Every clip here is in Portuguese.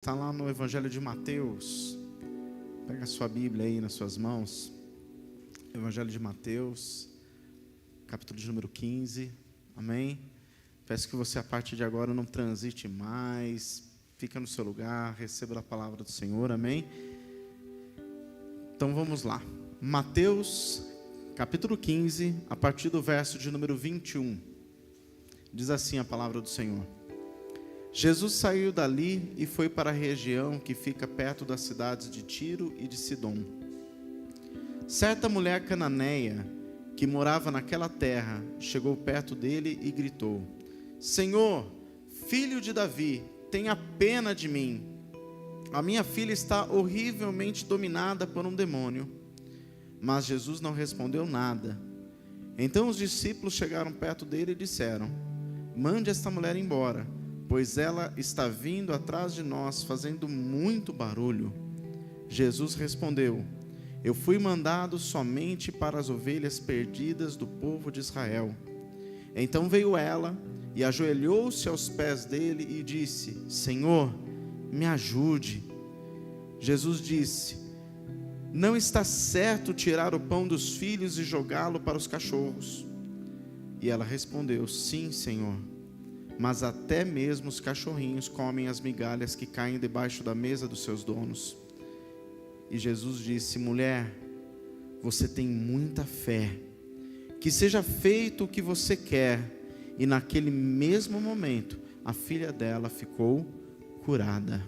Está lá no Evangelho de Mateus. Pega a sua Bíblia aí nas suas mãos. Evangelho de Mateus, capítulo de número 15. Amém? Peço que você, a partir de agora, não transite mais. Fica no seu lugar, receba a palavra do Senhor. Amém? Então vamos lá. Mateus, capítulo 15, a partir do verso de número 21. Diz assim a palavra do Senhor. Jesus saiu dali e foi para a região que fica perto das cidades de Tiro e de Sidom. Certa mulher cananeia, que morava naquela terra, chegou perto dele e gritou: Senhor, filho de Davi, tenha pena de mim. A minha filha está horrivelmente dominada por um demônio. Mas Jesus não respondeu nada. Então os discípulos chegaram perto dele e disseram: Mande esta mulher embora, pois ela está vindo atrás de nós, fazendo muito barulho. Jesus respondeu: Eu fui mandado somente para as ovelhas perdidas do povo de Israel. Então veio ela e ajoelhou-se aos pés dele e disse: Senhor, me ajude. Jesus disse: Não está certo tirar o pão dos filhos e jogá-lo para os cachorros. E ela respondeu: Sim, Senhor. Mas até mesmo os cachorrinhos comem as migalhas que caem debaixo da mesa dos seus donos. E Jesus disse: Mulher, você tem muita fé. Que seja feito o que você quer. E naquele mesmo momento, a filha dela ficou curada.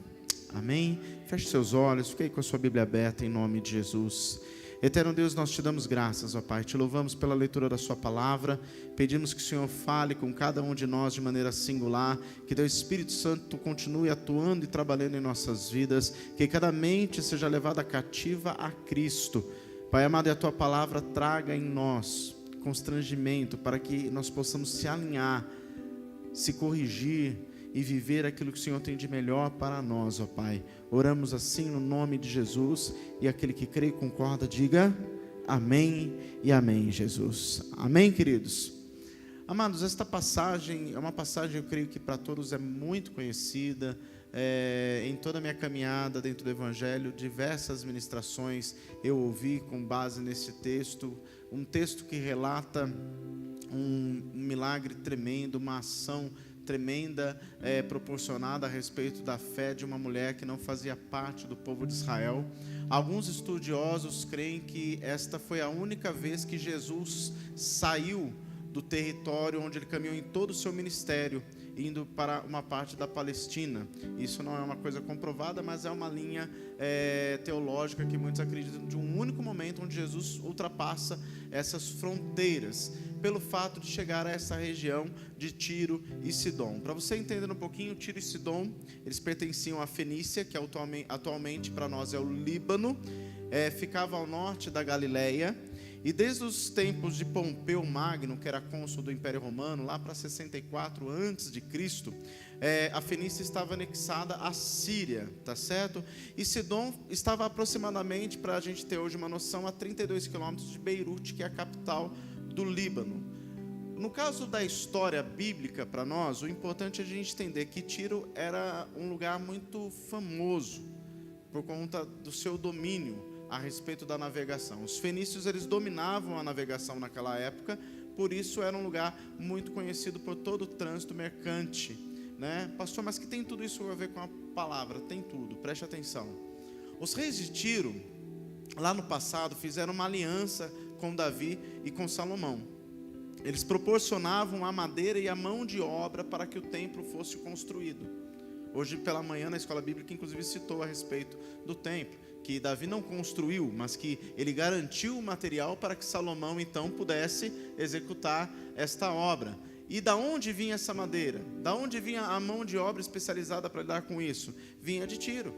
Amém? Feche seus olhos, fique aí com a sua Bíblia aberta em nome de Jesus. Eterno Deus, nós te damos graças, ó Pai, te louvamos pela leitura da sua palavra, pedimos que o Senhor fale com cada um de nós de maneira singular, que teu Espírito Santo continue atuando e trabalhando em nossas vidas, que cada mente seja levada cativa a Cristo. Pai amado, e a tua palavra traga em nós constrangimento, para que nós possamos se alinhar, se corrigir e viver aquilo que o Senhor tem de melhor para nós, ó Pai. Oramos assim no nome de Jesus, e aquele que crê e concorda, diga amém e amém, Jesus. Amém, queridos? Amados, esta passagem é uma passagem, eu creio que para todos é muito conhecida. Em toda a minha caminhada dentro do Evangelho, diversas ministrações eu ouvi com base nesse texto, um texto que relata um milagre tremendo, uma ação tremenda proporcionada a respeito da fé de uma mulher que não fazia parte do povo de Israel. Alguns estudiosos creem que esta foi a única vez que Jesus saiu do território onde ele caminhou em todo o seu ministério, indo para uma parte da Palestina. Isso não é uma coisa comprovada, mas é uma linha teológica que muitos acreditam de um único momento onde Jesus ultrapassa essas fronteiras, pelo fato de chegar a essa região de Tiro e Sidom. Para você entender um pouquinho, Tiro e Sidom, eles pertenciam à Fenícia, que atualmente para nós é o Líbano, ficava ao norte da Galileia. E desde os tempos de Pompeu Magno, que era cônsul do Império Romano, lá para 64 a.C., a Fenícia estava anexada à Síria, tá certo? E Sidom estava aproximadamente, para a gente ter hoje uma noção, a 32 quilômetros de Beirute, que é a capital do Líbano. No caso da história bíblica para nós, o importante é a gente entender que Tiro era um lugar muito famoso por conta do seu domínio a respeito da navegação. Os fenícios, eles dominavam a navegação naquela época, por isso era um lugar muito conhecido por todo o trânsito mercante, né? Pastor, mas que tem tudo isso a ver com a palavra? Tem tudo, preste atenção. Os reis de Tiro, lá no passado, fizeram uma aliança com Davi e com Salomão. Eles proporcionavam a madeira e a mão de obra para que o templo fosse construído. Hoje pela manhã, na escola bíblica, inclusive citou a respeito do templo, que Davi não construiu, mas que ele garantiu o material para que Salomão então pudesse executar esta obra. E da onde vinha essa madeira? Da onde vinha a mão de obra especializada para lidar com isso? Vinha de Tiro.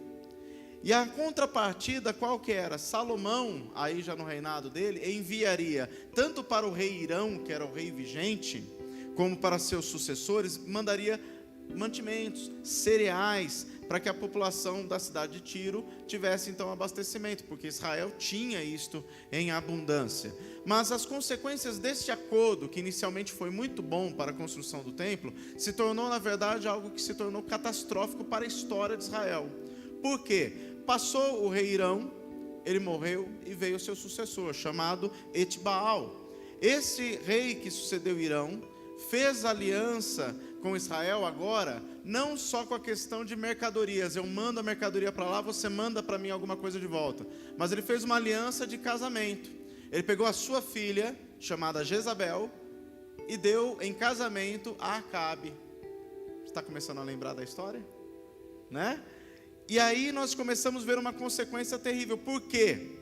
E a contrapartida qual que era? Salomão, aí já no reinado dele, enviaria tanto para o rei Irão, que era o rei vigente, como para seus sucessores, mandaria mantimentos, cereais, para que a população da cidade de Tiro tivesse então abastecimento, porque Israel tinha isto em abundância. Mas as consequências deste acordo, que inicialmente foi muito bom para a construção do templo, se tornou na verdade algo que se tornou catastrófico para a história de Israel. Por quê? Passou o rei Irão, ele morreu e veio o seu sucessor, chamado Etbaal. Esse rei que sucedeu Irão fez aliança com Israel agora, não só com a questão de mercadorias, eu mando a mercadoria para lá, você manda para mim alguma coisa de volta, mas ele fez uma aliança de casamento. Ele pegou a sua filha, chamada Jezabel, e deu em casamento a Acabe. Está começando a lembrar da história? Né? E aí nós começamos a ver uma consequência terrível. Por quê?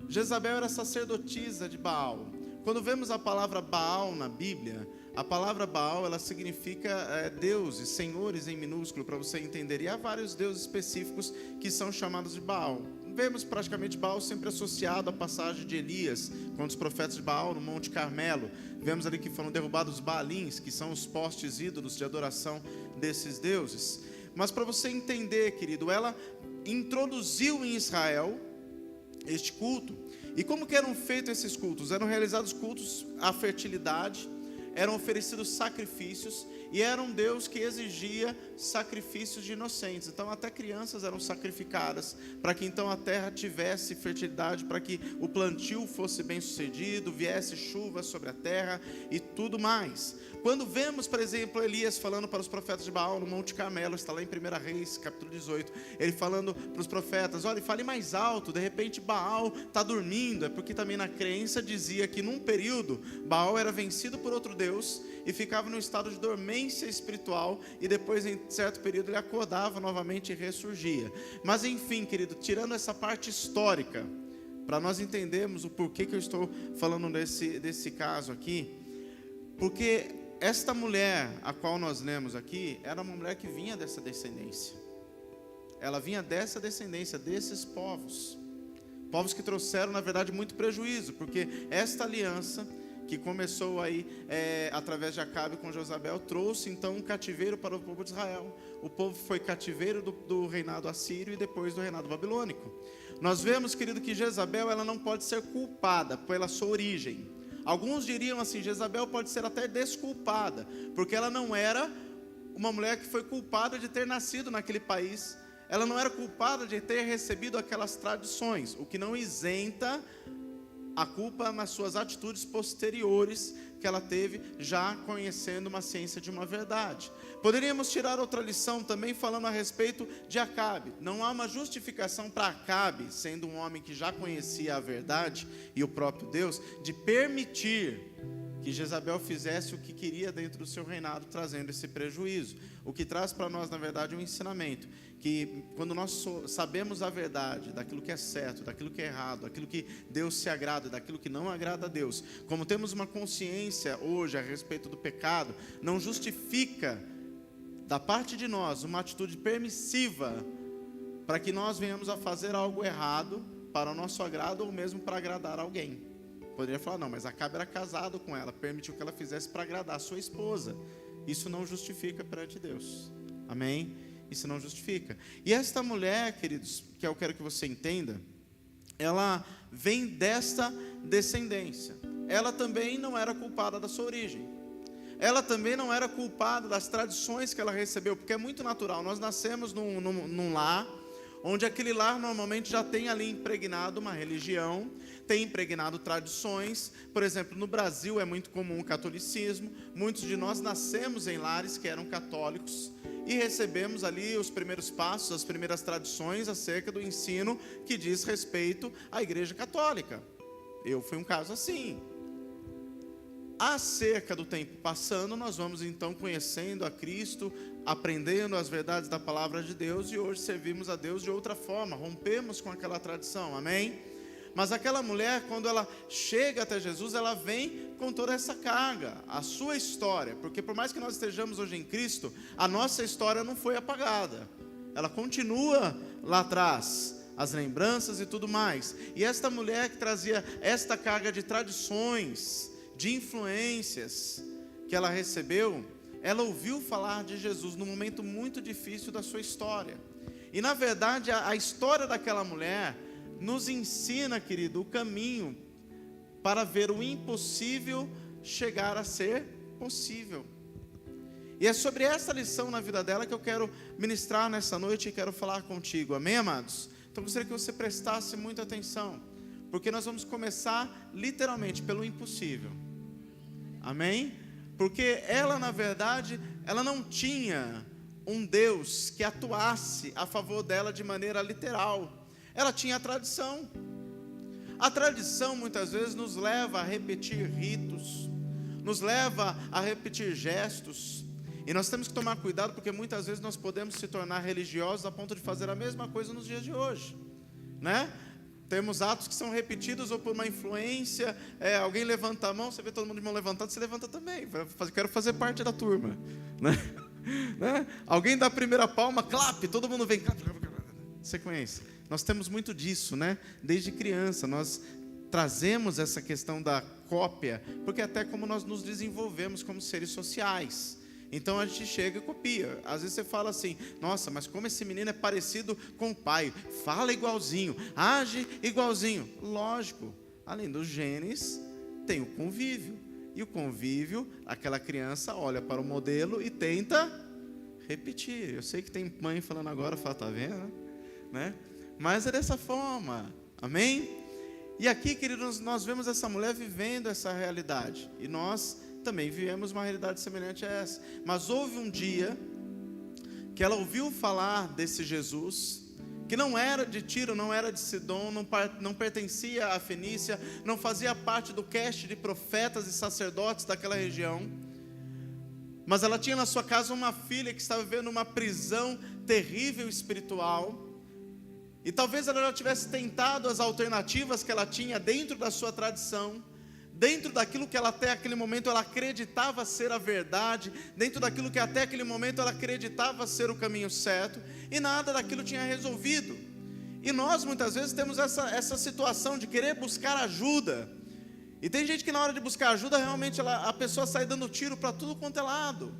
Jezabel era sacerdotisa de Baal. Quando vemos a palavra Baal na Bíblia, a palavra Baal, ela significa deuses, senhores em minúsculo, para você entender. E há vários deuses específicos que são chamados de Baal. Vemos praticamente Baal sempre associado à passagem de Elias, quando os profetas de Baal no Monte Carmelo. Vemos ali que foram derrubados os Baalins, que são os postes ídolos de adoração desses deuses. Mas para você entender, querido, ela introduziu em Israel este culto. E como que eram feitos esses cultos? Eram realizados cultos à fertilidade, eram oferecidos sacrifícios, e era um Deus que exigia sacrifícios de inocentes. Então até crianças eram sacrificadas, para que então a terra tivesse fertilidade, para que o plantio fosse bem sucedido, viesse chuva sobre a terra e tudo mais. Quando vemos, por exemplo, Elias falando para os profetas de Baal no Monte Carmelo, está lá em 1 Reis, capítulo 18, ele falando para os profetas, olha, fale mais alto, de repente Baal está dormindo. É porque também na crença dizia que num período, Baal era vencido por outro Deus, e ficava num estado de dormência espiritual, e depois em certo período ele acordava novamente e ressurgia. Mas enfim, querido, tirando essa parte histórica, para nós entendermos o porquê que eu estou falando desse caso aqui, porque esta mulher, a qual nós lemos aqui, era uma mulher que vinha dessa descendência. Ela vinha dessa descendência, desses povos. Povos que trouxeram, na verdade, muito prejuízo, porque esta aliança, que começou aí através de Acabe com Jezabel, trouxe então um cativeiro para o povo de Israel. O povo foi cativeiro do reinado assírio e depois do reinado babilônico. Nós vemos, querido, que Jezabel, ela não pode ser culpada pela sua origem. Alguns diriam assim, Jezabel pode ser até desculpada, porque ela não era uma mulher que foi culpada de ter nascido naquele país. Ela não era culpada de ter recebido aquelas tradições, o que não isenta a culpa nas suas atitudes posteriores que ela teve, já conhecendo uma ciência de uma verdade. Poderíamos tirar outra lição também falando a respeito de Acabe. Não há uma justificação para Acabe, sendo um homem que já conhecia a verdade e o próprio Deus, de permitir que Jezabel fizesse o que queria dentro do seu reinado, trazendo esse prejuízo. O que traz para nós, na verdade, um ensinamento, que quando nós sabemos a verdade, daquilo que é certo, daquilo que é errado, daquilo que Deus se agrada, daquilo que não agrada a Deus, como temos uma consciência hoje a respeito do pecado, não justifica da parte de nós uma atitude permissiva para que nós venhamos a fazer algo errado para o nosso agrado ou mesmo para agradar alguém. Poderia falar, não, mas Acabe era casado com ela, permitiu que ela fizesse para agradar a sua esposa. Isso não justifica perante Deus. Amém? Isso não justifica. E esta mulher, queridos, que eu quero que você entenda, ela vem desta descendência. Ela também não era culpada da sua origem. Ela também não era culpada das tradições que ela recebeu, porque é muito natural. Nós nascemos num lar, onde aquele lar normalmente já tem ali impregnado uma religião, tem impregnado tradições. Por exemplo, no Brasil é muito comum o catolicismo. Muitos de nós nascemos em lares que eram católicos e recebemos ali os primeiros passos, as primeiras tradições acerca do ensino que diz respeito à Igreja Católica. Eu fui um caso assim. Acerca do tempo passando, nós vamos então conhecendo a Cristo, aprendendo as verdades da palavra de Deus, e hoje servimos a Deus de outra forma, rompemos com aquela tradição, amém? Mas aquela mulher, quando ela chega até Jesus, ela vem com toda essa carga, a sua história, porque por mais que nós estejamos hoje em Cristo, a nossa história não foi apagada, ela continua lá atrás, as lembranças e tudo mais. E esta mulher que trazia esta carga de tradições, de influências que ela recebeu, ela ouviu falar de Jesus num momento muito difícil da sua história. E na verdade a história daquela mulher nos ensina, querido, o caminho para ver o impossível chegar a ser possível. E é sobre essa lição na vida dela que eu quero ministrar nessa noite e quero falar contigo, amém, amados? Então eu gostaria que você prestasse muita atenção, porque nós vamos começar literalmente pelo impossível, amém? Porque ela, na verdade, ela não tinha um Deus que atuasse a favor dela de maneira literal. Ela tinha a tradição. A tradição muitas vezes nos leva a repetir ritos, nos leva a repetir gestos, e nós temos que tomar cuidado, porque muitas vezes nós podemos se tornar religiosos a ponto de fazer a mesma coisa nos dias de hoje, né? Temos atos que são repetidos ou por uma influência, alguém levanta a mão, você vê todo mundo de mão levantada, você levanta também, quero fazer parte da turma, né? Né? Alguém dá a primeira palma, clap, todo mundo vem, clap, sequência. Nós temos muito disso, né? Desde criança, nós trazemos essa questão da cópia, porque até como nós nos desenvolvemos como seres sociais. Então a gente chega e copia. Às vezes você fala assim, nossa, mas como esse menino é parecido com o pai, fala igualzinho, age igualzinho. Lógico, além dos genes, tem o convívio. E o convívio, aquela criança olha para o modelo e tenta repetir. Eu sei que tem mãe falando agora, fala, tá vendo? Né? Mas é dessa forma, amém? E aqui, queridos, nós vemos essa mulher vivendo essa realidade. E nós também vivemos uma realidade semelhante a essa. Mas houve um dia que ela ouviu falar desse Jesus, que não era de Tiro, não era de Sidom, não pertencia à Fenícia, não fazia parte do cast de profetas e sacerdotes daquela região, mas ela tinha na sua casa uma filha que estava vivendo uma prisão terrível espiritual, e talvez ela já tivesse tentado as alternativas que ela tinha dentro da sua tradição, dentro daquilo que ela até aquele momento ela acreditava ser a verdade, dentro daquilo que até aquele momento ela acreditava ser o caminho certo, e nada daquilo tinha resolvido. E nós muitas vezes temos essa situação de querer buscar ajuda, e tem gente que na hora de buscar ajuda, realmente a pessoa sai dando tiro para tudo quanto é lado,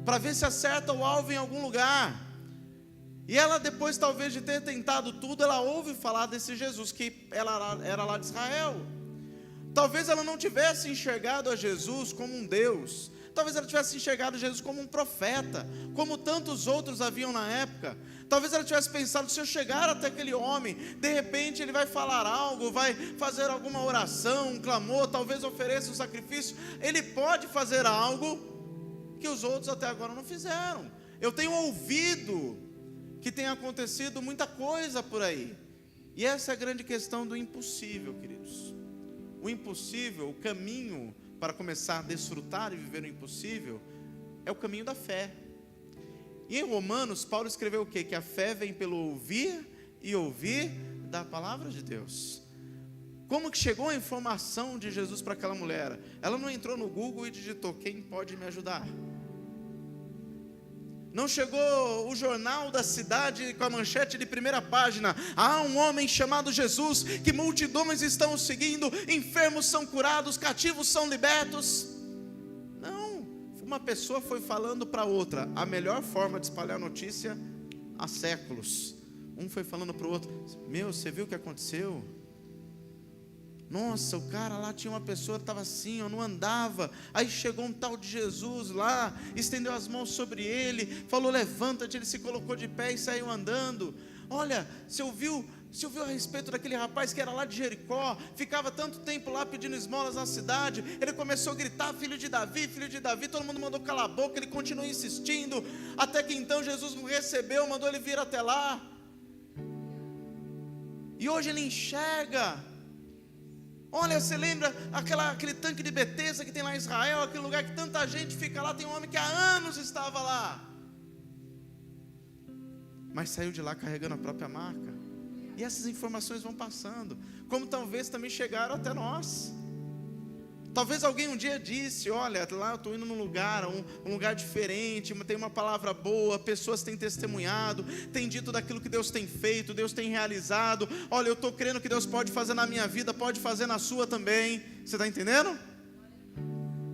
para ver se acerta o alvo em algum lugar. E ela, depois talvez de ter tentado tudo, ela ouve falar desse Jesus, que ela era lá de Israel. Talvez ela não tivesse enxergado a Jesus como um Deus, talvez ela tivesse enxergado Jesus como um profeta, como tantos outros haviam na época. Talvez ela tivesse pensado, se eu chegar até aquele homem, de repente ele vai falar algo, vai fazer alguma oração, um clamor, talvez ofereça um sacrifício, ele pode fazer algo que os outros até agora não fizeram. Eu tenho ouvido que tem acontecido muita coisa por aí, e essa é a grande questão do impossível, queridos. O impossível, o caminho para começar a desfrutar e viver o impossível, é o caminho da fé. E em Romanos, Paulo escreveu o quê? Que a fé vem pelo ouvir e ouvir da palavra de Deus. Como que chegou a informação de Jesus para aquela mulher? Ela não entrou no Google e digitou, quem pode me ajudar? Não chegou o jornal da cidade com a manchete de primeira página, há um homem chamado Jesus, que multidões estão o seguindo, enfermos são curados, cativos são libertos. Não, uma pessoa foi falando para outra, a melhor forma de espalhar notícia há séculos. Um foi falando para o outro, meu, você viu o que aconteceu? Nossa, o cara lá tinha uma pessoa que estava assim, eu não andava. Aí chegou um tal de Jesus lá, estendeu as mãos sobre ele, falou, levanta-te, ele se colocou de pé e saiu andando. Olha, você ouviu a respeito daquele rapaz que era lá de Jericó, ficava tanto tempo lá pedindo esmolas na cidade, ele começou a gritar, filho de Davi, todo mundo mandou calar a boca, ele continuou insistindo, até que então Jesus o recebeu, mandou ele vir até lá. E hoje ele enxerga. Olha, você lembra aquele tanque de Betesda que tem lá em Israel, aquele lugar que tanta gente fica lá, tem um homem que há anos estava lá, mas saiu de lá carregando a própria marca. E essas informações vão passando, como talvez também chegaram até nós. Talvez alguém um dia disse, olha, lá eu estou indo num lugar, um lugar diferente, tem uma palavra boa, pessoas têm testemunhado, têm dito daquilo que Deus tem feito, Deus tem realizado. Olha, eu estou crendo que Deus pode fazer na minha vida, pode fazer na sua também. Você está entendendo?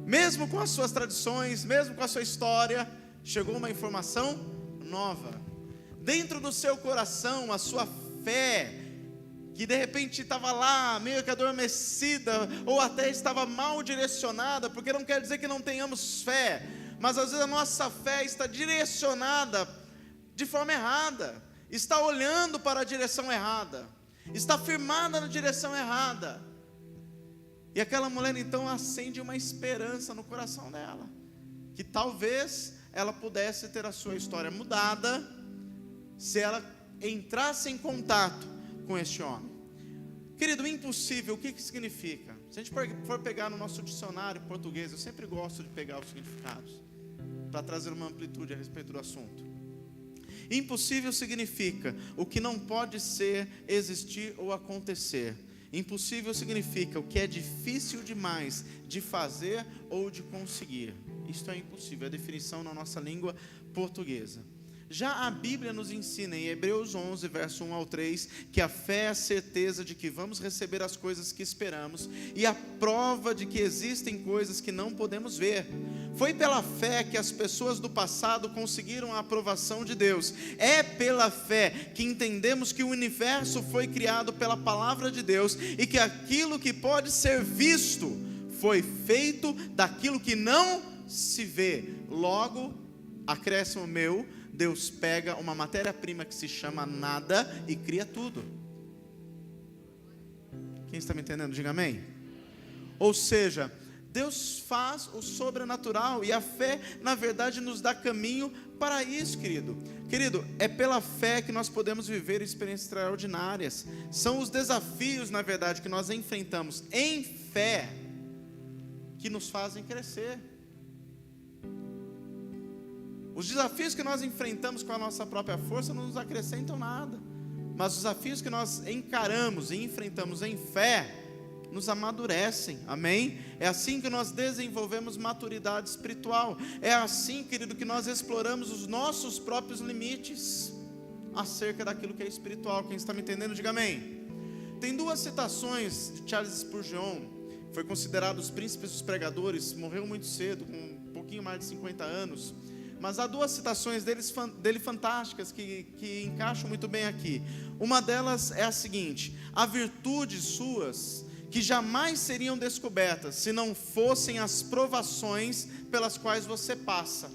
Mesmo com as suas tradições, mesmo com a sua história, chegou uma informação nova. dentro do seu coração, a sua fé, que de repente estava lá, meio que adormecida, ou até estava mal direcionada, porque não quer dizer que não tenhamos fé, mas às vezes a nossa fé está direcionada de forma errada, está olhando para a direção errada, está firmada na direção errada. E aquela mulher então acende uma esperança no coração dela, que talvez ela pudesse ter a sua história mudada, se ela entrasse em contato com este homem. Querido, impossível, o que significa? Se a gente for pegar no nosso dicionário português, eu sempre gosto de pegar os significados, para trazer uma amplitude a respeito do assunto. Impossível significa o que não pode ser, existir ou acontecer. Impossível significa o que é difícil demais de fazer ou de conseguir. Isto é impossível, é a definição na nossa língua portuguesa. Já a Bíblia nos ensina em Hebreus 11, verso 1 ao 3, que a fé é a certeza de que vamos receber as coisas que esperamos e a prova de que existem coisas que não podemos ver. Foi pela fé que as pessoas do passado conseguiram a aprovação de Deus. É pela fé que entendemos que o universo foi criado pela palavra de Deus e que aquilo que pode ser visto foi feito daquilo que não se vê. Logo, acréscimo meu, Deus pega uma matéria-prima que se chama nada e cria tudo. Quem está me entendendo? Diga amém. Ou seja, Deus faz o sobrenatural e a fé, na verdade, nos dá caminho para isso, querido. Querido, é pela fé que nós podemos viver experiências extraordinárias. São os desafios, na verdade, que nós enfrentamos em fé que nos fazem crescer. Os desafios que nós enfrentamos com a nossa própria força não nos acrescentam nada, mas os desafios que nós encaramos e enfrentamos em fé nos amadurecem, amém? É assim que nós desenvolvemos maturidade espiritual. É assim, querido, que nós exploramos os nossos próprios limites acerca daquilo que é espiritual. Quem está me entendendo, diga amém. Tem duas citações de Charles Spurgeon, foi considerado os príncipes dos pregadores, morreu muito cedo, com um pouquinho mais de 50 anos, mas há duas citações dele fantásticas que encaixam muito bem aqui. Uma delas é a seguinte: há virtudes suas que jamais seriam descobertas se não fossem as provações pelas quais você passa.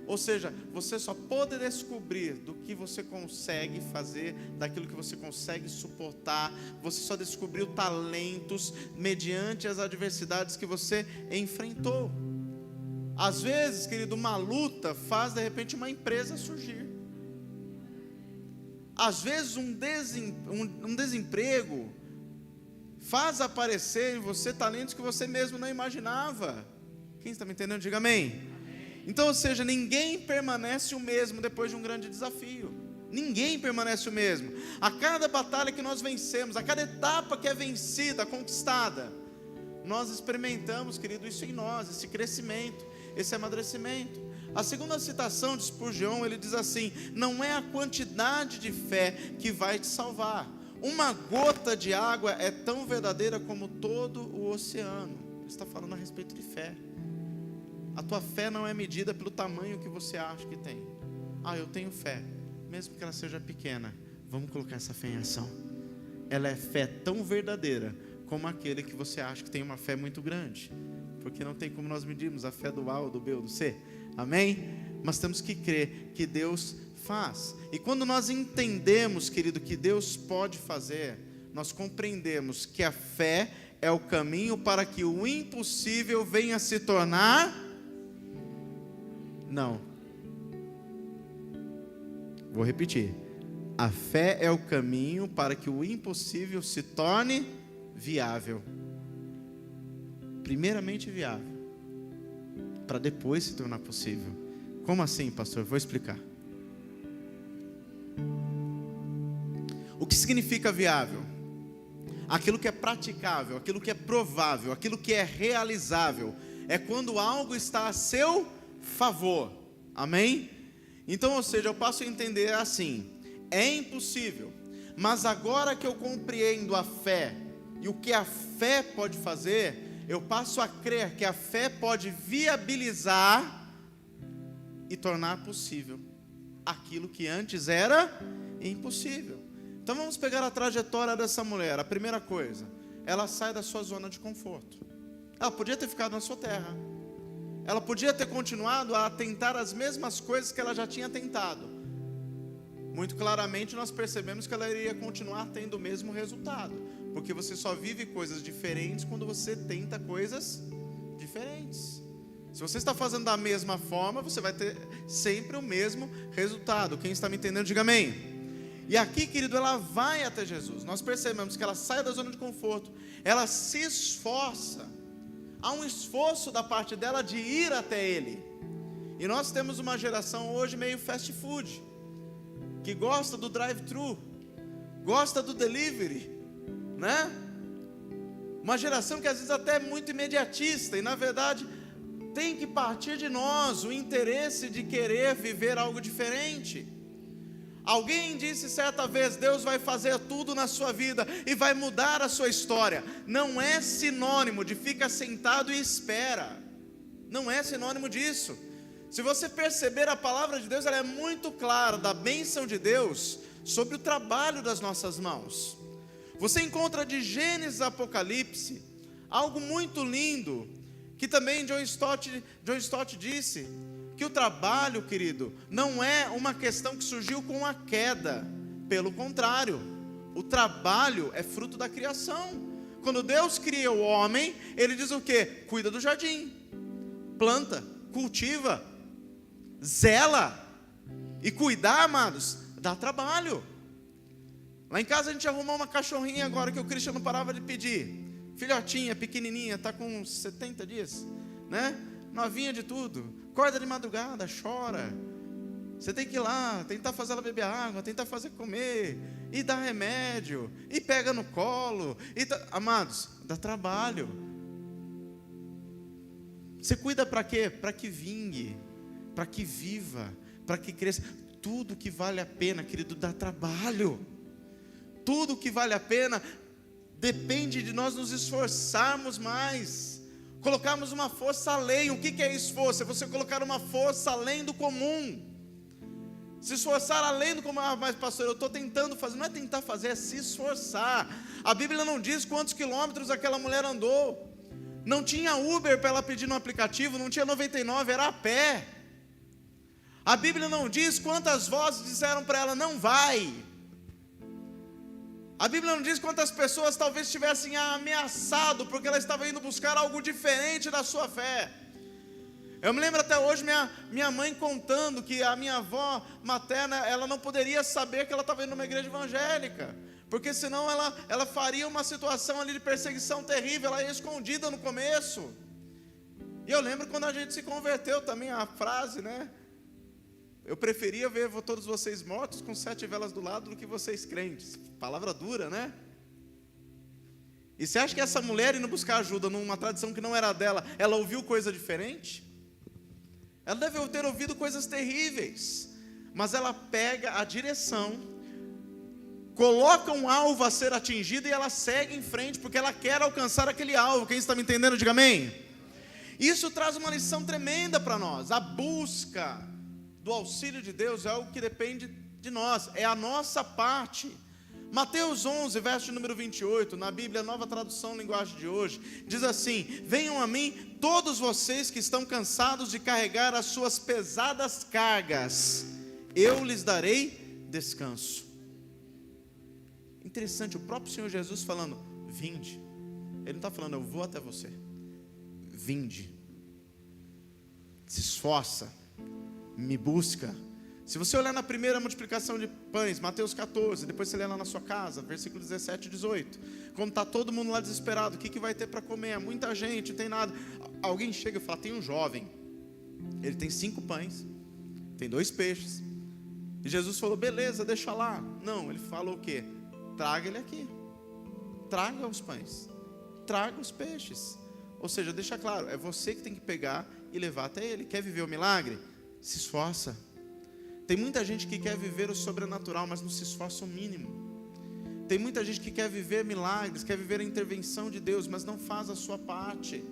Ou seja, você só pode descobrir do que você consegue fazer, daquilo que você consegue suportar, você só descobriu talentos mediante as adversidades que você enfrentou. Às vezes, querido, uma luta faz de repente uma empresa surgir. Às vezes um desemprego faz aparecer em você talentos que você mesmo não imaginava. Quem está me entendendo? Diga amém. Então, ou seja, ninguém permanece o mesmo depois de um grande desafio. Ninguém permanece o mesmo. A cada batalha que nós vencemos, a cada etapa que é vencida, conquistada, nós experimentamos, querido, isso em nós, esse crescimento, esse amadurecimento. A segunda citação de Spurgeon, ele diz assim: não é a quantidade de fé que vai te salvar. Uma gota de água é tão verdadeira como todo o oceano. Ele está falando a respeito de fé. A tua fé não é medida pelo tamanho que você acha que tem. Ah, eu tenho fé, mesmo que ela seja pequena. Vamos colocar essa fé em ação. Ela é fé tão verdadeira como aquele que você acha que tem uma fé muito grande, porque não tem como nós medirmos a fé do A, ou do B, ou do C, amém? Mas temos que crer que Deus faz. E quando nós entendemos, querido, que Deus pode fazer, nós compreendemos que a fé é o caminho para que o impossível venha a se tornar... Não. Vou repetir. A fé é o caminho para que o impossível se torne viável. Primeiramente viável, para depois se tornar possível. Como assim, pastor? Vou explicar. O que significa viável? Aquilo que é praticável, aquilo que é provável, aquilo que é realizável. É quando algo está a seu favor. Amém? Então, ou seja, eu passo a entender assim: é impossível, mas agora que eu compreendo a fé e o que a fé pode fazer, eu passo a crer que a fé pode viabilizar e tornar possível aquilo que antes era impossível. Então vamos pegar a trajetória dessa mulher. A primeira coisa, ela sai da sua zona de conforto. Ela podia ter ficado na sua terra. Ela podia ter continuado a tentar as mesmas coisas que ela já tinha tentado. Muito claramente nós percebemos que ela iria continuar tendo o mesmo resultado, porque você só vive coisas diferentes quando você tenta coisas diferentes. Se você está fazendo da mesma forma, você vai ter sempre o mesmo resultado. Quem está me entendendo, diga amém. E aqui, querido, ela vai até Jesus. Nós percebemos que ela sai da zona de conforto, ela se esforça. Há um esforço da parte dela de ir até Ele. E nós temos uma geração hoje meio fast food, que gosta do drive-thru, gosta do delivery, né? Uma geração que às vezes até é muito imediatista, e na verdade tem que partir de nós o interesse de querer viver algo diferente. Alguém disse certa vez, Deus vai fazer tudo na sua vida e vai mudar a sua história. Não é sinônimo de fica sentado e espera. Não é sinônimo disso. Se você perceber, a palavra de Deus, ela é muito clara da bênção de Deus sobre o trabalho das nossas mãos. Você encontra de Gênesis a Apocalipse algo muito lindo, que também John Stott disse, que o trabalho, querido, não é uma questão que surgiu com a queda. Pelo contrário, o trabalho é fruto da criação. Quando Deus cria o homem, Ele diz o quê? Cuida do jardim, planta, cultiva, zela. E cuidar, amados, dá trabalho. Lá em casa a gente arrumou uma cachorrinha agora que o Cristian não parava de pedir. Filhotinha, pequenininha, está com uns 70 dias, né? Novinha de tudo, acorda de madrugada, chora. Você tem que ir lá, tentar fazer ela beber água, tentar fazer comer, e dar remédio, e pega no colo, amados, dá trabalho. Você cuida para quê? Para que vingue, para que viva, para que cresça. Tudo que vale a pena, querido, dá trabalho. Tudo que vale a pena depende de nós nos esforçarmos mais, colocarmos uma força além. O que é esforço? É você colocar uma força além do comum. Se esforçar além do comum. Mas pastor, eu estou tentando fazer. Não é tentar fazer, é se esforçar. A Bíblia não diz quantos quilômetros aquela mulher andou. Não tinha Uber para ela pedir no aplicativo, não tinha 99, era a pé. A Bíblia não diz quantas vozes disseram para ela, não vai. A Bíblia não diz quantas pessoas talvez tivessem ameaçado, porque ela estava indo buscar algo diferente da sua fé. Eu me lembro até hoje minha mãe contando que a minha avó materna, ela não poderia saber que ela estava indo numa igreja evangélica, porque senão ela faria uma situação ali de perseguição terrível. Ela ia escondida no começo. E eu lembro quando a gente se converteu também, a frase, né? Eu preferia ver todos vocês mortos com 7 velas do lado do que vocês crentes. Palavra dura, né? E você acha que essa mulher indo buscar ajuda numa tradição que não era dela, ela ouviu coisa diferente? Ela deve ter ouvido coisas terríveis, mas ela pega a direção, coloca um alvo a ser atingido e ela segue em frente, porque ela quer alcançar aquele alvo. Quem está me entendendo, diga amém. Isso traz uma lição tremenda para nós. A busca do auxílio de Deus é algo que depende de nós, é a nossa parte. Mateus 11, verso número 28, na Bíblia, nova tradução, linguagem de hoje, diz assim: venham a mim todos vocês que estão cansados de carregar as suas pesadas cargas, eu lhes darei descanso. Interessante, o próprio Senhor Jesus falando, vinde. Ele não está falando, eu vou até você. Vinde. Se esforça. Me busca. Se você olhar na primeira multiplicação de pães, Mateus 14, depois você lê lá na sua casa, versículo 17 e 18, quando está todo mundo lá desesperado, o que vai ter para comer? Muita gente, não tem nada. Alguém chega e fala, tem um jovem, ele tem 5 pães, tem 2 peixes, e Jesus falou, beleza, deixa lá. Não, ele falou o quê? Traga ele aqui, traga os pães, traga os peixes. Ou seja, deixa claro, é você que tem que pegar e levar até ele. Quer viver o milagre? Se esforça. Tem muita gente que quer viver o sobrenatural, mas não se esforça o mínimo. Tem muita gente que quer viver milagres, quer viver a intervenção de Deus, mas não faz a sua parte.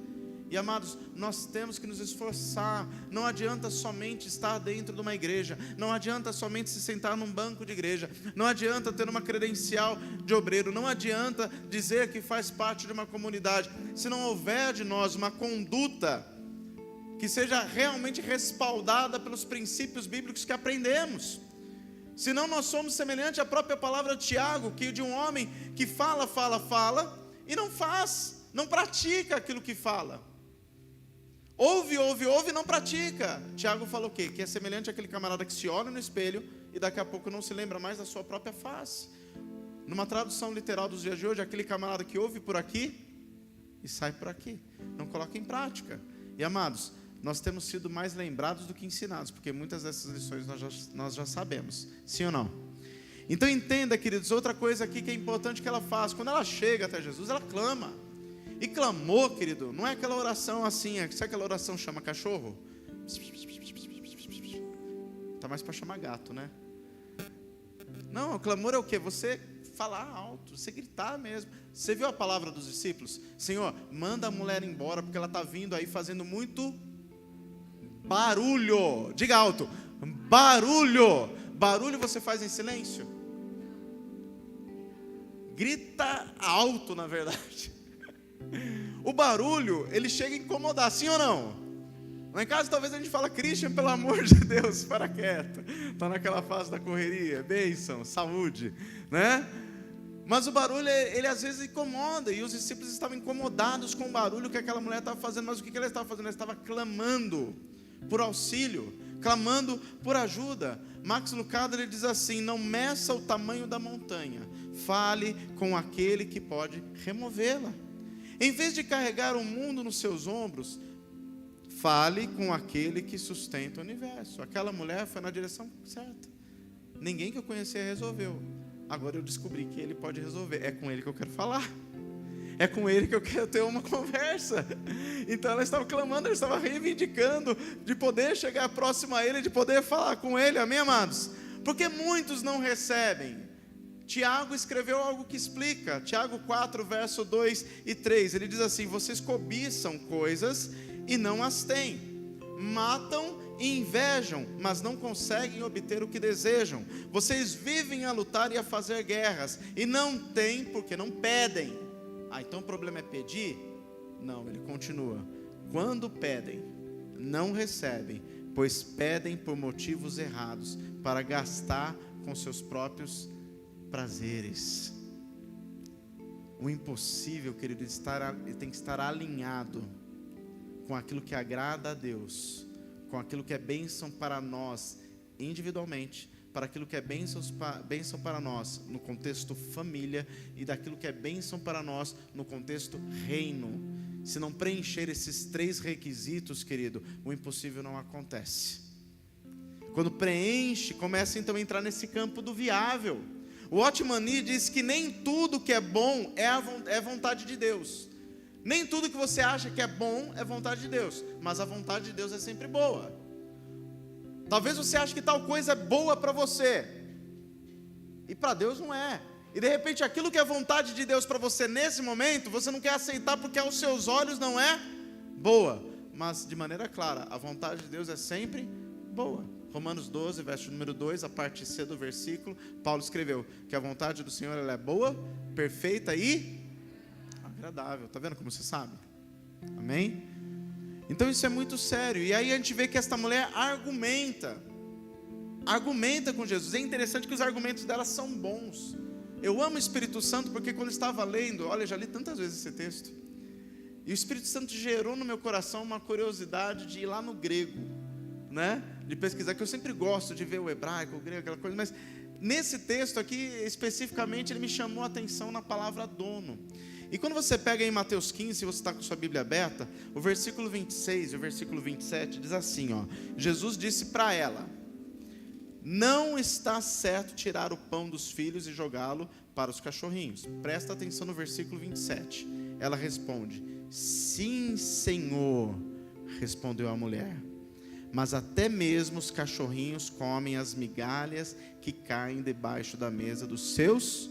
E amados, nós temos que nos esforçar. Não adianta somente estar dentro de uma igreja, não adianta somente se sentar num banco de igreja, não adianta ter uma credencial de obreiro, não adianta dizer que faz parte de uma comunidade, se não houver de nós uma conduta que seja realmente respaldada pelos princípios bíblicos que aprendemos. Senão nós somos semelhantes à própria palavra de Tiago, que de um homem que fala e não faz, não pratica aquilo que fala. Ouve e não pratica. Tiago fala o quê? Que é semelhante àquele camarada que se olha no espelho e daqui a pouco não se lembra mais da sua própria face. Numa tradução literal dos dias de hoje, aquele camarada que ouve por aqui e sai por aqui, não coloca em prática. E amados, nós temos sido mais lembrados do que ensinados, porque muitas dessas lições nós já sabemos, sim ou não? Então entenda, queridos, outra coisa aqui que é importante que ela faz, quando ela chega até Jesus, ela clama. E clamou, querido, não é aquela oração assim, sabe aquela oração chama cachorro? Está mais para chamar gato, né? Não, o clamor é o quê? Você falar alto, você gritar mesmo. Você viu a palavra dos discípulos? Senhor, manda a mulher embora, porque ela está vindo aí fazendo muito barulho. Diga alto, barulho. Barulho você faz em silêncio? Grita alto, na verdade. O barulho, ele chega a incomodar, sim ou não? Lá em casa talvez a gente fala, Christian, pelo amor de Deus, para quieto. Está naquela fase da correria, bênção, saúde, né? Mas o barulho, ele às vezes incomoda, e os discípulos estavam incomodados com o barulho que aquela mulher estava fazendo. Mas o que ela estava fazendo? Ela estava clamando por auxílio, clamando por ajuda. Max Lucado, ele diz assim, não meça o tamanho da montanha, fale com aquele que pode removê-la. Em vez de carregar o mundo nos seus ombros, fale com aquele que sustenta o universo. Aquela mulher foi na direção certa. Ninguém que eu conhecia resolveu. Agora eu descobri que ele pode resolver. É com ele que eu quero falar. É com ele que eu quero ter uma conversa. Então ela estava clamando, ela estava reivindicando de poder chegar próximo a ele, de poder falar com ele. Amém, amados? Porque muitos não recebem. Tiago escreveu algo que explica. Tiago 4, verso 2 e 3. Ele diz assim, vocês cobiçam coisas e não as têm. Matam e invejam, mas não conseguem obter o que desejam. Vocês vivem a lutar e a fazer guerras, e não têm porque não pedem. Então o problema é pedir? Não, ele continua. Quando pedem, não recebem, pois pedem por motivos errados, para gastar com seus próprios prazeres. O impossível, querido, tem que estar alinhado com aquilo que agrada a Deus, com aquilo que é bênção para nós individualmente, para aquilo que é bênção para nós no contexto família, e daquilo que é bênção para nós no contexto reino. Se não preencher esses 3 requisitos, querido, o impossível não acontece. Quando preenche, começa então a entrar nesse campo do viável. O Watchman Nee diz que nem tudo que é bom é vontade de Deus. Nem tudo que você acha que é bom é vontade de Deus, mas a vontade de Deus é sempre boa. Talvez você ache que tal coisa é boa para você, e para Deus não é. E de repente aquilo que é vontade de Deus para você nesse momento, você não quer aceitar porque aos seus olhos não é boa. Mas de maneira clara, a vontade de Deus é sempre boa. Romanos 12, verso número 2, a parte C do versículo, Paulo escreveu que a vontade do Senhor ela é boa, perfeita e agradável. Está vendo como você sabe? Amém? Então isso é muito sério. E aí a gente vê que esta mulher argumenta com Jesus. É interessante que os argumentos dela são bons. Eu amo o Espírito Santo porque quando eu estava lendo, olha, já li tantas vezes esse texto, e o Espírito Santo gerou no meu coração uma curiosidade de ir lá no grego, né? De pesquisar, que eu sempre gosto de ver o hebraico, o grego, aquela coisa, mas nesse texto aqui, especificamente, ele me chamou a atenção na palavra dono. E quando você pega em Mateus 15, se você está com sua Bíblia aberta, o versículo 26 e o versículo 27 diz assim, ó, Jesus disse para ela, não está certo tirar o pão dos filhos e jogá-lo para os cachorrinhos. Presta atenção no versículo 27. Ela responde, sim, Senhor, respondeu a mulher. Mas até mesmo os cachorrinhos comem as migalhas que caem debaixo da mesa dos seus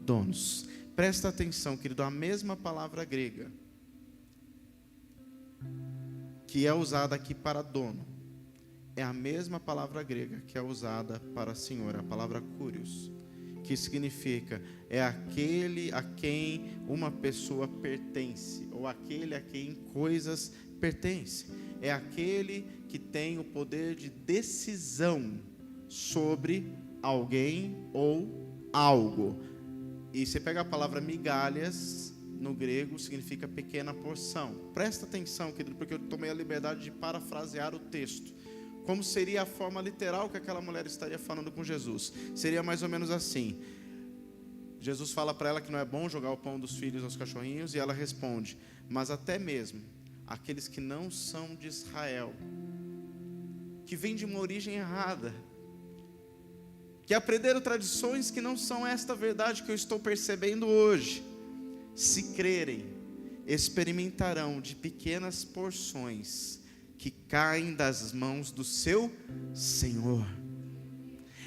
donos. Presta atenção, querido, a mesma palavra grega. que é usada aqui para dono é a mesma palavra grega que é usada para senhor, a palavra kurios, que significa é aquele a quem uma pessoa pertence, ou aquele a quem coisas pertencem. É aquele que tem o poder de decisão sobre alguém ou algo. E você pega a palavra migalhas, no grego significa pequena porção. Presta atenção, querido, porque eu tomei a liberdade de parafrasear o texto. Como seria a forma literal que aquela mulher estaria falando com Jesus? Seria mais ou menos assim. Jesus fala para ela que não é bom jogar o pão dos filhos aos cachorrinhos, e ela responde: mas até mesmo aqueles que não são de Israel, que vêm de uma origem errada, que aprenderam tradições que não são esta verdade que eu estou percebendo hoje, se crerem, experimentarão de pequenas porções que caem das mãos do seu Senhor.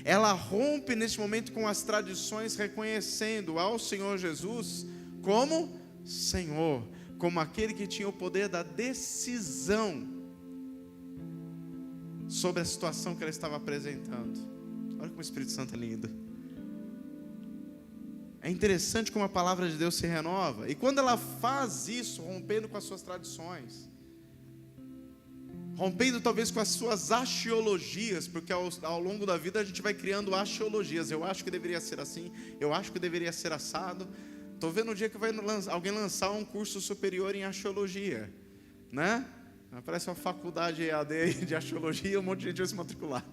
Ela rompe neste momento com as tradições, reconhecendo ao Senhor Jesus como Senhor, como aquele que tinha o poder da decisão sobre a situação que ela estava apresentando. Olha como o Espírito Santo é lindo. É interessante como a palavra de Deus se renova. E quando ela faz isso, rompendo com as suas tradições, rompendo talvez com as suas axiologias, porque ao longo da vida a gente vai criando axiologias. Eu acho que deveria ser assim, eu acho que deveria ser assado. Estou vendo o dia que vai alguém lançar um curso superior em axiologia, né? Parece uma faculdade EAD de axiologia, um monte de gente vai se matricular,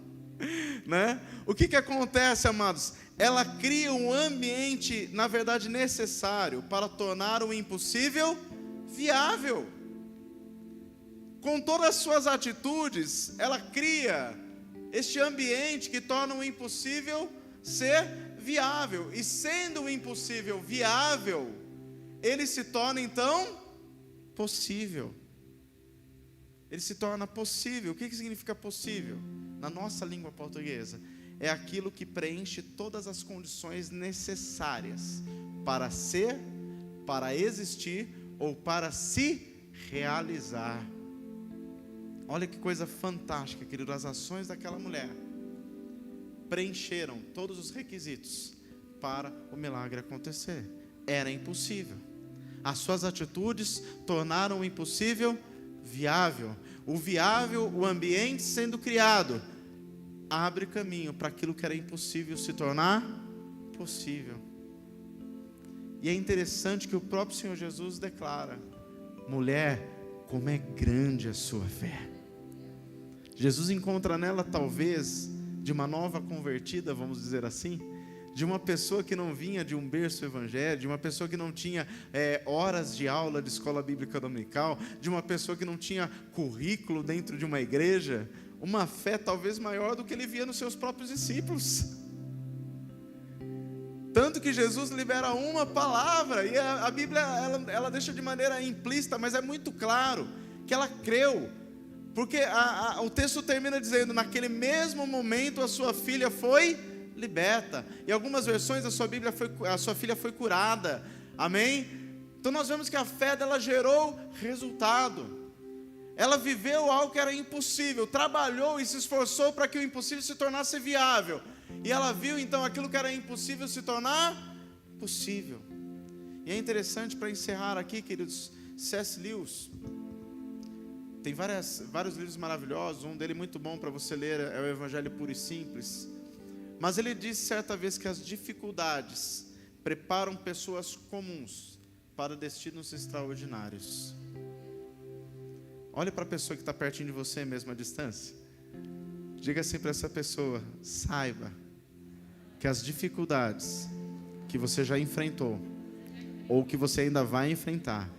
né? O que acontece, amados? Ela cria um ambiente, na verdade, necessário para tornar o impossível viável. Com todas as suas atitudes, ela cria este ambiente que torna o impossível ser viável. E sendo o impossível viável, ele se torna então possível. Ele se torna possível. O que significa possível? Na nossa língua portuguesa, é aquilo que preenche todas as condições necessárias para ser, para existir ou para se realizar. Olha que coisa fantástica, querido. As ações daquela mulher preencheram todos os requisitos para o milagre acontecer. Era impossível. As suas atitudes tornaram o impossível viável. O viável, o ambiente sendo criado, abre caminho para aquilo que era impossível se tornar possível. E é interessante que o próprio Senhor Jesus declara: mulher, como é grande a sua fé. Jesus encontra nela, talvez, de uma nova convertida, vamos dizer assim, de uma pessoa que não vinha de um berço evangélico, de uma pessoa que não tinha horas de aula de escola bíblica dominical, de uma pessoa que não tinha currículo dentro de uma igreja, uma fé talvez maior do que ele via nos seus próprios discípulos. Tanto que Jesus libera uma palavra, e a Bíblia ela deixa de maneira implícita, mas é muito claro que ela creu. Porque o texto termina dizendo: naquele mesmo momento a sua filha foi liberta. Em algumas versões a sua filha foi curada. Amém? Então nós vemos que a fé dela gerou resultado. Ela viveu algo que era impossível, trabalhou e se esforçou para que o impossível se tornasse viável. E ela viu então aquilo que era impossível se tornar possível. E é interessante, para encerrar aqui, queridos, C.S. Lewis tem vários livros maravilhosos. Um dele muito bom para você ler é o Evangelho Puro e Simples. Mas ele disse certa vez que as dificuldades preparam pessoas comuns para destinos extraordinários. Olhe para a pessoa que está pertinho de você mesmo à distância. Diga assim para essa pessoa: saiba que as dificuldades que você já enfrentou, ou que você ainda vai enfrentar,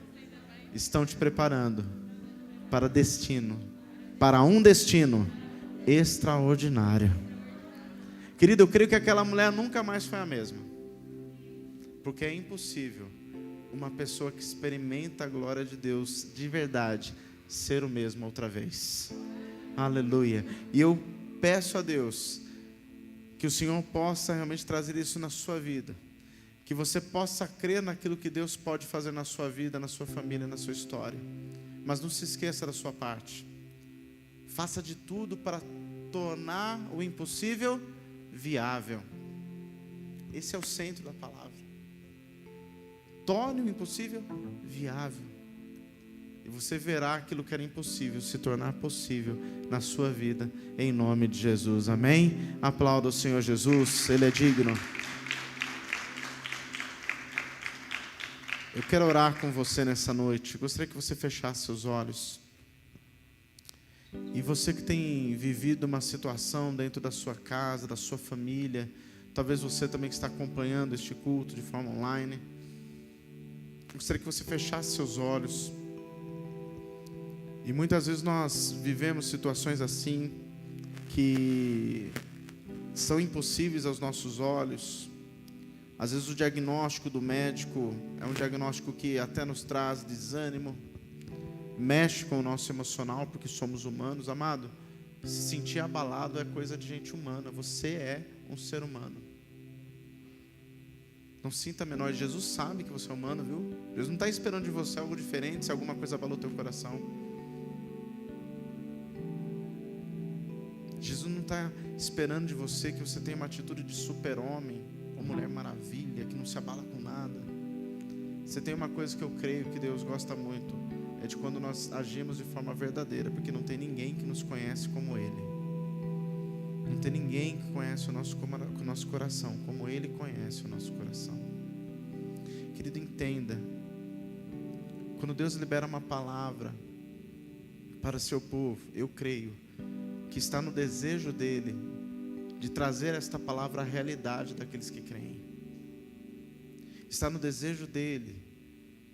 estão te preparando para um destino extraordinário. Querido, eu creio que aquela mulher nunca mais foi a mesma, porque é impossível uma pessoa que experimenta a glória de Deus de verdade ser o mesmo outra vez. Aleluia. E eu peço a Deus que o Senhor possa realmente trazer isso na sua vida, que você possa crer naquilo que Deus pode fazer na sua vida, na sua família, na sua história, Mas não se esqueça da sua parte. Faça de tudo para tornar o impossível viável. Esse é o centro da palavra. Torne o impossível viável. E você verá aquilo que era impossível se tornar possível na sua vida, em nome de Jesus. Amém? Aplauda o Senhor Jesus, Ele é digno. Eu quero orar com você nessa noite. Gostaria que você fechasse seus olhos. E você que tem vivido uma situação dentro da sua casa, da sua família, talvez você também que está acompanhando este culto de forma online, eu gostaria que você fechasse seus olhos. E muitas vezes nós vivemos situações assim, que são impossíveis aos nossos olhos. Às vezes o diagnóstico do médico é um diagnóstico que até nos traz desânimo, mexe com o nosso emocional, porque somos humanos. Amado, se sentir abalado é coisa de gente humana. Você é um ser humano. Não sinta menor. Jesus sabe que você é humano, viu? Jesus não está esperando de você algo diferente, se alguma coisa abalou teu coração. Jesus não está esperando de você que você tenha uma atitude de super-homem, ou mulher maravilha, que não se abala com nada. Você tem uma coisa que eu creio que Deus gosta muito, é de quando nós agimos de forma verdadeira, porque não tem ninguém que nos conhece como Ele. Não tem ninguém que conhece o nosso coração como Ele conhece o nosso coração. Querido, entenda, quando Deus libera uma palavra para seu povo, eu creio que está no desejo dEle de trazer esta palavra à realidade daqueles que creem. Está no desejo dEle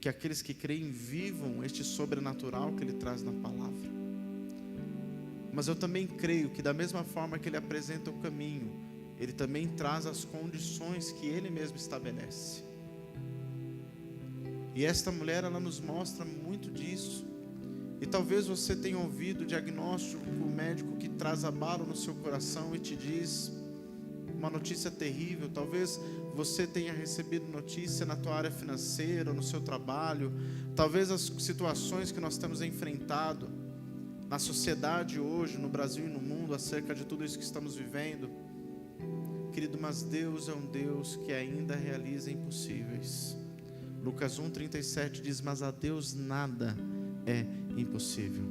que aqueles que creem vivam este sobrenatural que Ele traz na palavra. Mas eu também creio que da mesma forma que Ele apresenta o caminho, Ele também traz as condições que Ele mesmo estabelece. E esta mulher, ela nos mostra muito disso. E talvez você tenha ouvido o diagnóstico médico que traz abalo no seu coração e te diz uma notícia terrível. Talvez você tenha recebido notícia na tua área financeira, no seu trabalho. Talvez as situações que nós temos enfrentado na sociedade hoje, no Brasil e no mundo, acerca de tudo isso que estamos vivendo. Querido, mas Deus é um Deus que ainda realiza impossíveis. Lucas 1:37 diz: mas a Deus nada é impossível.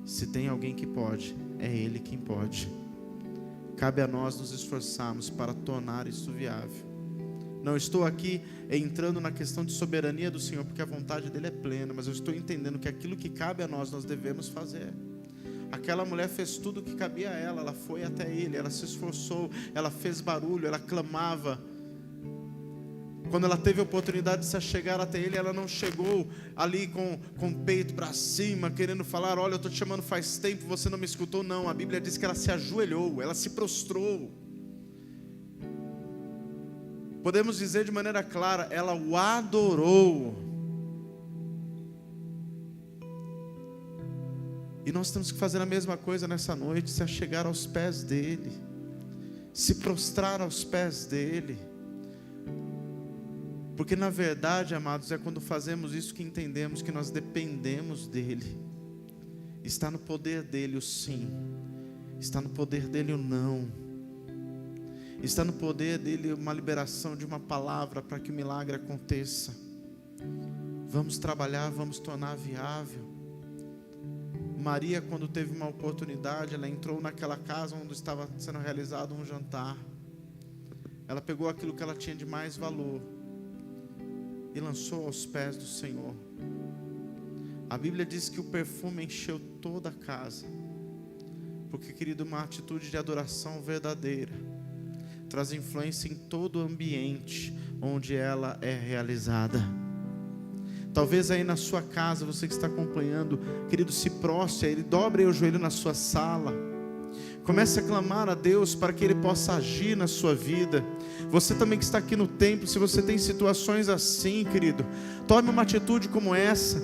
Se tem alguém que pode, é Ele quem pode. Cabe a nós nos esforçarmos para tornar isso viável. Não estou aqui entrando na questão de soberania do Senhor, porque a vontade dEle é plena, mas eu estou entendendo que aquilo que cabe a nós, nós devemos fazer. Aquela mulher fez tudo o que cabia a ela. Ela foi até Ele, ela se esforçou, ela fez barulho, ela clamava. Quando ela teve a oportunidade de se chegar até Ele, ela não chegou ali com o peito para cima, querendo falar: olha, eu estou te chamando faz tempo, você não me escutou. Não, a Bíblia diz que ela se ajoelhou, ela se prostrou. Podemos dizer de maneira clara, ela o adorou. E nós temos que fazer a mesma coisa nessa noite, se achegar aos pés dEle, se prostrar aos pés dEle. Porque na verdade, amados, é quando fazemos isso que entendemos que nós dependemos dEle. Está no poder dEle o sim, está no poder dEle o não, está no poder dEle uma liberação de uma palavra para que o milagre aconteça. Vamos trabalhar, vamos tornar viável. Maria, quando teve uma oportunidade, ela entrou naquela casa onde estava sendo realizado um jantar. Ela pegou aquilo que ela tinha de mais valor e lançou aos pés do Senhor. A Bíblia diz que o perfume encheu toda a casa. Porque, querido, uma atitude de adoração verdadeira traz influência em todo o ambiente onde ela é realizada. Talvez aí na sua casa, você que está acompanhando, querido, se prostre, Ele dobre o joelho na sua sala. Comece a clamar a Deus para que Ele possa agir na sua vida. Você também que está aqui no templo, se você tem situações assim, querido, tome uma atitude como essa.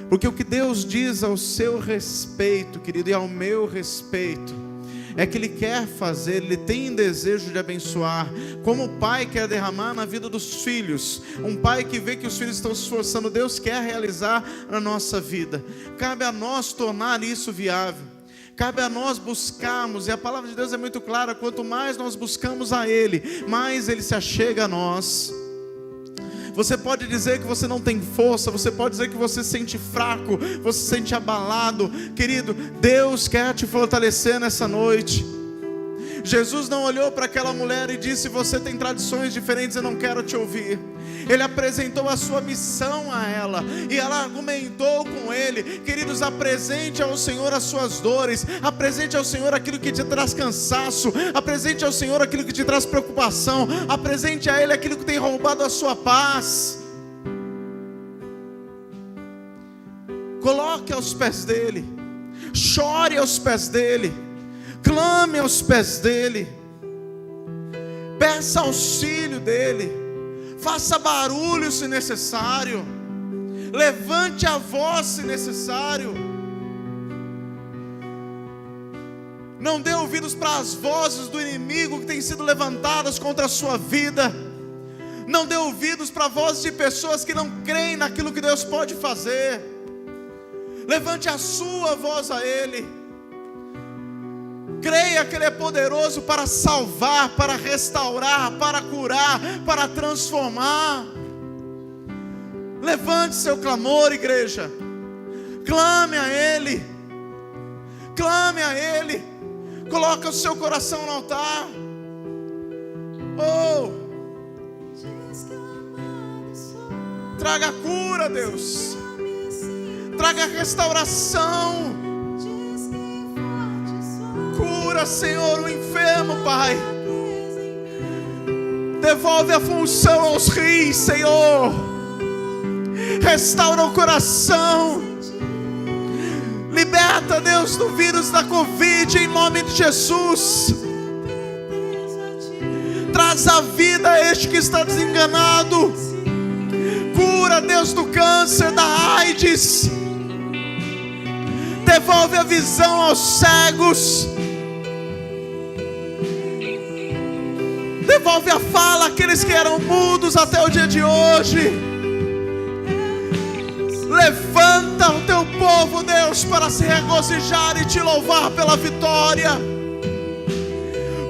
Porque o que Deus diz ao seu respeito, querido, e ao meu respeito, é que Ele quer fazer, Ele tem desejo de abençoar, como o pai quer derramar na vida dos filhos, um pai que vê que os filhos estão se esforçando, Deus quer realizar na nossa vida. Cabe a nós tornar isso viável, cabe a nós buscarmos, e a palavra de Deus é muito clara: quanto mais nós buscamos a Ele, mais Ele se achega a nós. Você pode dizer que você não tem força, você pode dizer que você se sente fraco, você se sente abalado. Querido, Deus quer te fortalecer nessa noite. Jesus não olhou para aquela mulher e disse: você tem tradições diferentes, eu não quero te ouvir. Ele apresentou a sua missão a ela, e ela argumentou com ele. Queridos, apresente ao Senhor as suas dores, apresente ao Senhor aquilo que te traz cansaço, apresente ao Senhor aquilo que te traz preocupação, apresente a Ele aquilo que tem roubado a sua paz. Coloque aos pés dele, chore aos pés dele, clame aos pés dele, peça auxílio dele, faça barulho se necessário, levante a voz se necessário. Não dê ouvidos para as vozes do inimigo que têm sido levantadas contra a sua vida. Não dê ouvidos para vozes de pessoas que não creem naquilo que Deus pode fazer. Levante a sua voz a Ele. Creia que Ele é poderoso para salvar, para restaurar, para curar, para transformar. Levante seu clamor, igreja. Clame a Ele. Clame a Ele. Coloque o seu coração no altar. Oh, traga cura, Deus. Traga restauração. Cura, Senhor, o enfermo, Pai. Devolve a função aos rins, Senhor. Restaura o coração. Liberta, Deus, do vírus da Covid, em nome de Jesus. Traz a vida a este que está desenganado. Cura, Deus, do câncer, da AIDS. Devolve a visão aos cegos. Devolve a fala àqueles que eram mudos até o dia de hoje. Levanta o teu povo, Deus, para se regozijar e te louvar pela vitória.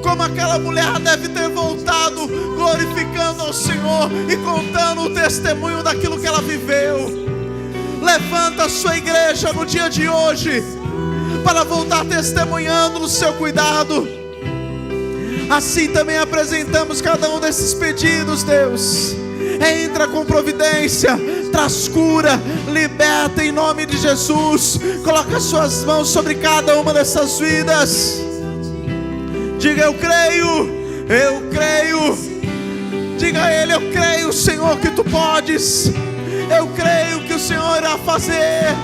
Como aquela mulher deve ter voltado glorificando ao Senhor e contando o testemunho daquilo que ela viveu. Levanta a sua igreja no dia de hoje para voltar testemunhando do seu cuidado. Assim também apresentamos cada um desses pedidos, Deus. Entra com providência, traz cura, liberta em nome de Jesus. Coloca as suas mãos sobre cada uma dessas vidas. Diga: eu creio, eu creio. Diga a Ele: eu creio, Senhor, que Tu podes. Eu creio que o Senhor irá fazer.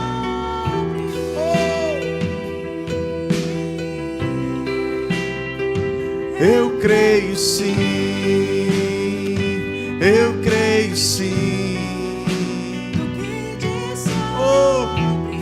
Eu creio sim, eu creio sim.